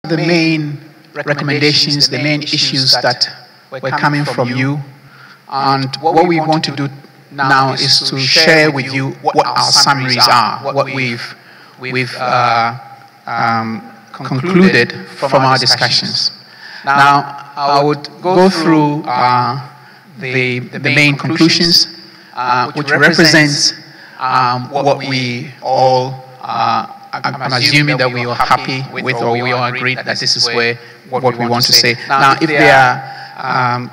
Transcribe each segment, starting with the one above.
the main recommendations, the main issues that were coming from you. And what we want to do now is to share with you what our summaries are, what we've concluded from our discussions. Now, I would go through the main conclusions, which represents what we all, I'm assuming that we are happy with, or we all agreed that this is what we want to say. Now, if there are,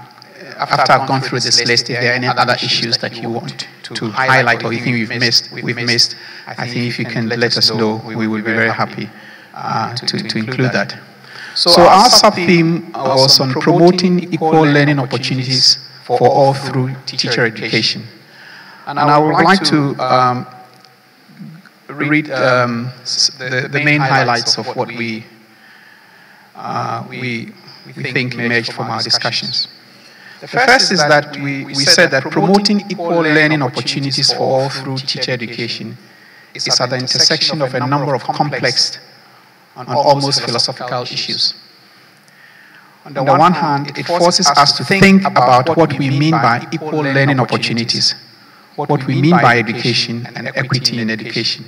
after I've gone through this list, if there are any other issues that you want to highlight or you think we've missed, I think if you can let us know, we will be very happy to include that. So our sub-theme was on promoting equal learning opportunities for all through teacher education. And I would like to read the main highlights of what we think emerged from our discussions. The first is that we said that promoting equal learning opportunities for all through teacher education is at the intersection of a number of complex and almost philosophical issues. On the one hand, it forces us to think about what we mean by equal learning opportunities, what we mean by education and equity in education.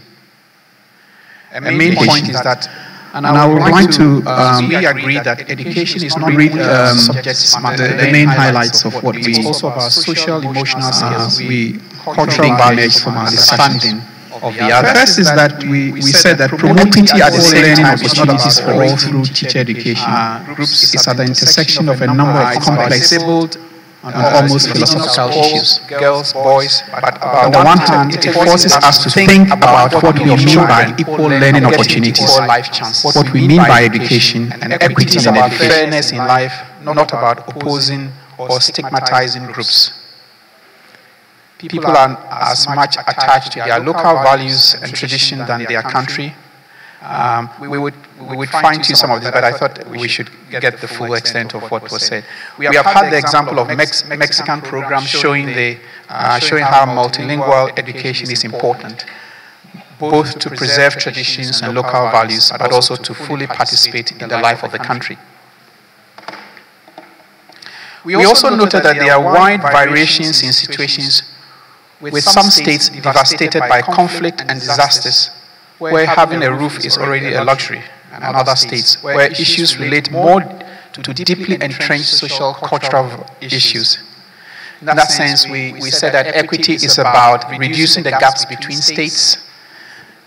A main point is that, and I would like to, we agree that education is not really subject matter. The main highlights of what we, it's also about social, emotional skills, we cultural values from our understanding of the other. First is that we said that promoting at the same time opportunities for all through teacher education groups is at the intersection of a number of complex, disabled, and almost philosophical issues. Girls, boys, but on the one hand, it forces us to think about what we mean by equal learning opportunities, what we mean by education and equity in education. Fairness in life, not about opposing or stigmatizing groups. People are as much attached to their local values and tradition than their country. We would fine-tune some of this, but I thought we should get the full extent of what was said. We have had the example of Mexican program showing how multilingual education is important, both to preserve traditions and local values, but also to fully participate in the life of the country. We also noted that there are wide variations in situations, with some states devastated by conflict and disasters, where having a roof is already a luxury, and other states where issues relate more to deeply entrenched social cultural issues. In that sense, we said that equity is about reducing the gaps between states,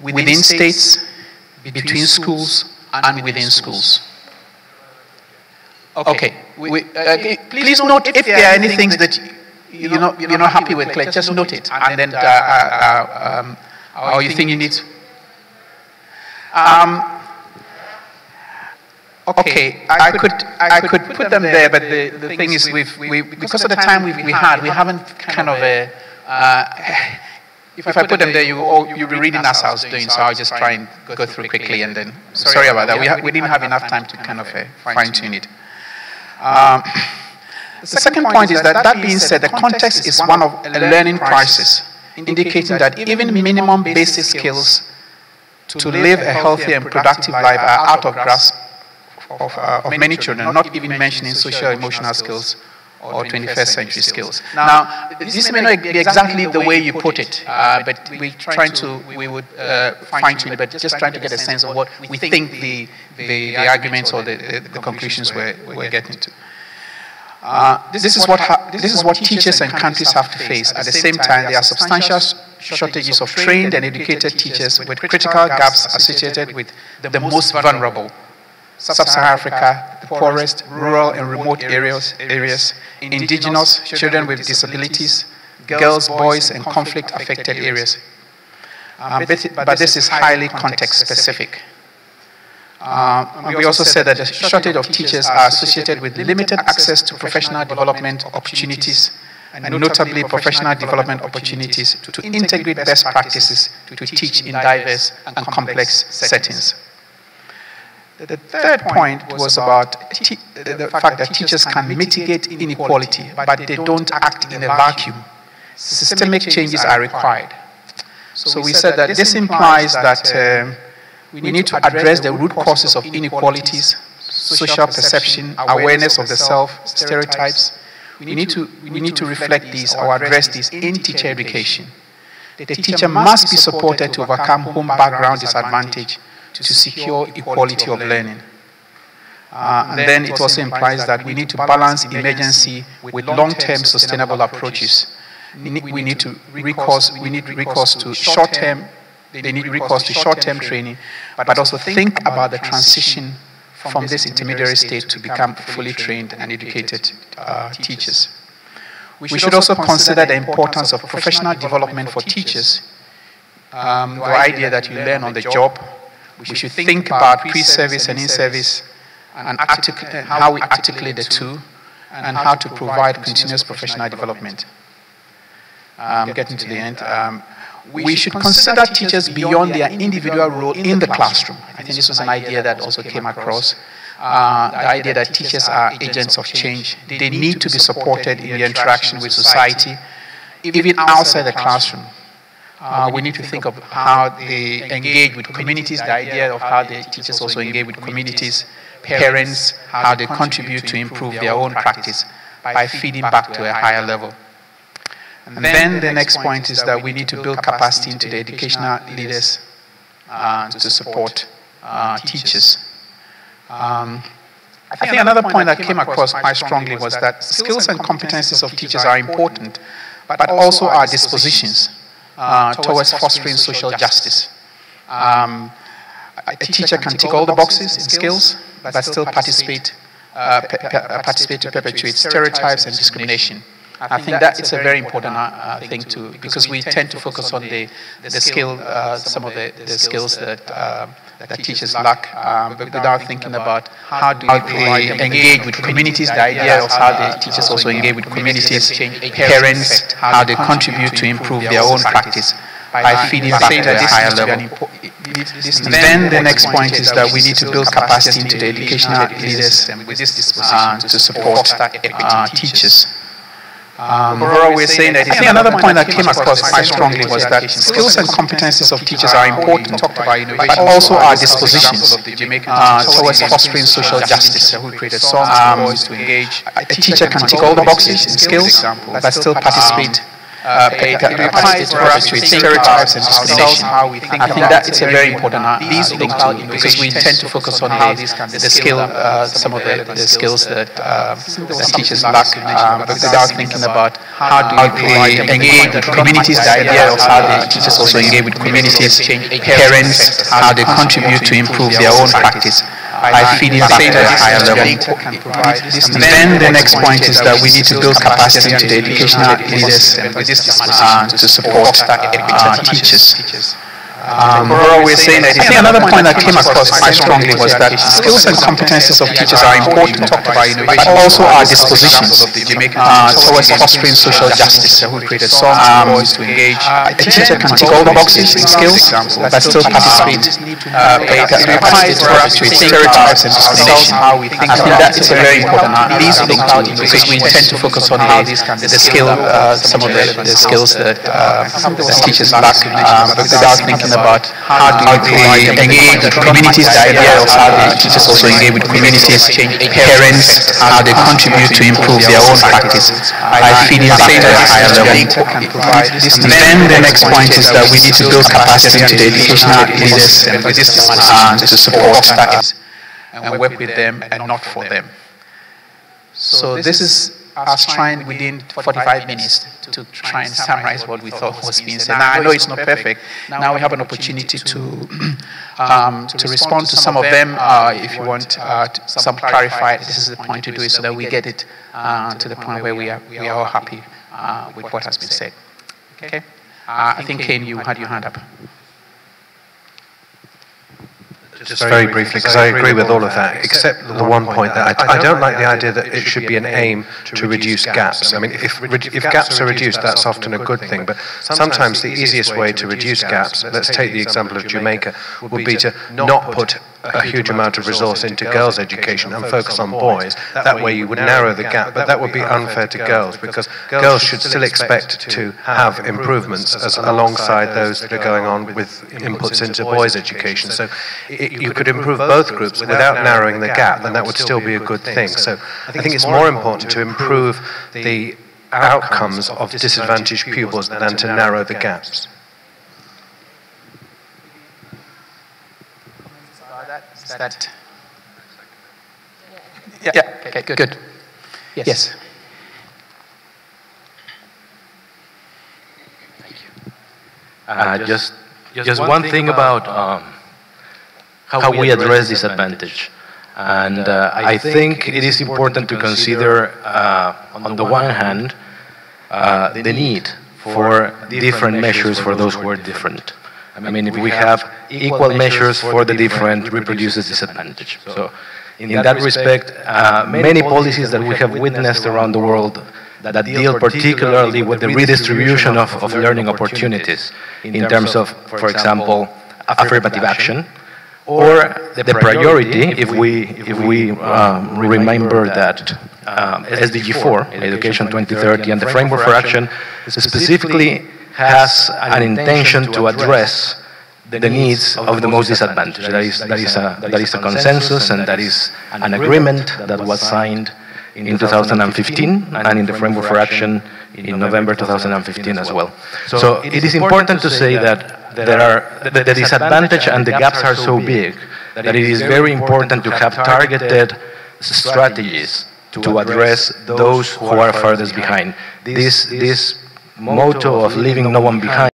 within states, between schools, and within schools. Okay, please note if there are any things that you're not happy with, Claire, just note it, and then or you think you need. Okay, I could put them there, but the thing is, because of the time we haven't kind of if I put them there, you'll be reading as I was doing, so I'll just try and go through quickly, and then sorry about that. We didn't have enough time to kind of fine tune it. The second point is that being said, the context is one of a learning crisis, indicating that even minimum basic skills to live a healthy and productive life are out of grasp of many children, not even mentioning social emotional skills or 21st century skills. Now, this may not be exactly the way you put it, but we would fine tune it, but just trying to get a sense of what we think the arguments or the conclusions we're getting to. This is what teachers and countries have to face. At the same time, there are substantial shortages of trained and educated teachers, with critical gaps associated with the most vulnerable: Sub-Saharan Africa, the poorest, rural and remote areas, indigenous, children with disabilities, girls, boys, and conflict-affected areas. But this is highly context-specific. We also said that the shortage of teachers are associated with limited access to professional development opportunities, and notably professional development opportunities to integrate best practices to teach in diverse and complex settings. The third point was about the fact that teachers can mitigate inequality, but they don't act in a vacuum. Systemic changes are required. So we said that this implies that we need to address the root causes of inequalities social perception, awareness of the self, stereotypes. We need to reflect these or address these in teacher education. The teacher must be supported to overcome home background disadvantage to secure equality of learning. And then it also implies that we need to balance emergency with long-term sustainable approaches. We need recourse to short-term. They need recourse to short-term training, but also think about the transition from this intermediary state to become fully trained and educated teachers. We should also consider the importance of professional development for teachers. The idea that you learn on the job. We should think about pre-service and in-service and how we articulate the two and how to provide continuous professional development. Getting to the end. We should consider teachers beyond their individual role in the classroom. I think this was an idea that also came across. The idea that teachers are agents of change. They need to be supported in their interaction with society, even outside the classroom. We need to think of how they engage with communities, the idea of how the teachers also engage with communities, parents, how they contribute to improve their own practice by feeding back to a higher level. And then the next point is that we need to build capacity into the educational leaders to support teachers. I think another point that came across quite strongly was that skills and competencies of teachers are important, but also our dispositions towards fostering social justice. A teacher can tick all the boxes in skills, but still participate to perpetuate stereotypes and discrimination. I think that it's a very important thing too, because we tend to focus on the skill, some of the skills that teachers lack, but without thinking about how do they engage with communities, the idea of how the teachers also engage with communities, parents, how they contribute to improve their own practice by feeding back to a higher level. And then the next point is that we need to build capacity into the educational leaders to support teachers. Overall, we're saying that I think another point that came across quite strongly was that skills and competencies of teachers are important, but also our dispositions towards fostering social justice. A teacher can tick all the boxes in skills, but still participate to perpetuate stereotypes and discrimination. I think that it's a very important thing too, because we tend to focus on the skill, some of the skills that teachers lack, but without thinking about how do they engage with communities, the idea of how the teachers also engage with communities, parents, how they contribute to improve their own practice by feeding back to a higher level. And then the next point is that we need to build capacity into the educational leaders to support teachers. Overall, we're saying that I think another point that came across quite strongly was that skills and competencies of teachers are important, but also our dispositions towards fostering social justice. A teacher can tick all the boxes in skills, but still participate to perpetuate stereotypes and discrimination. I think that it's a very important thing too, because we tend to focus on the skill, some of the skills that teachers lack, but without thinking about how do they engage with communities, the idea of how the teachers also engage with communities, parents, how they contribute to improve their own practice by feeding back to a higher level. And then the next point is that we need to build capacity into the educational leaders to support and work with them and not for them. So this is us trying within 45 minutes to try and summarize what we thought was being said. Now, I know it's not perfect. Now we have an opportunity to respond to some of them. If you want some clarified, this is the point to do it so that we get it to the point where we are all happy with what has been said. Okay? I think, Kane, you had your hand up. Just very briefly, because I agree with all of that, except the one point that I don't like the idea that it should be an aim to reduce gaps. I mean, if gaps are reduced, that's often a good thing, but sometimes the easiest way to reduce gaps, let's take the example of Jamaica, would be to not put a huge amount of resource into girls' education and focus on boys. That way you would narrow the gap, but that would be unfair to girls, because girls should still expect to have improvements alongside those that are going on with inputs into boys' education. So you could improve both groups without narrowing the gap, and that would still be a good thing. So I think it's more important to improve the outcomes of disadvantaged pupils than to narrow the gaps. Is that? Yeah. Okay. Good. Yes. Thank you. Just one thing about how we address disadvantage, and I think it is important to consider, on the one hand, the need for different measures for those who are different. I mean, if we have equal measures for the different, reproduces disadvantage. So, in that respect, many policies that we have witnessed around the world that deal particularly with the redistribution of learning opportunities in terms of, for example, affirmative action, or the priority, if we remember that SDG 4, Education 2030, and the Framework for Action specifically has an intention to address the needs of the most disadvantaged. That is a consensus, and that is an agreement that was signed in 2015 and in the Framework for Action in November 2015 as well. So it is important to say that the disadvantage and the gaps are so big that it is very important to have targeted strategies to address those who are furthest behind. This motto of leaving no one behind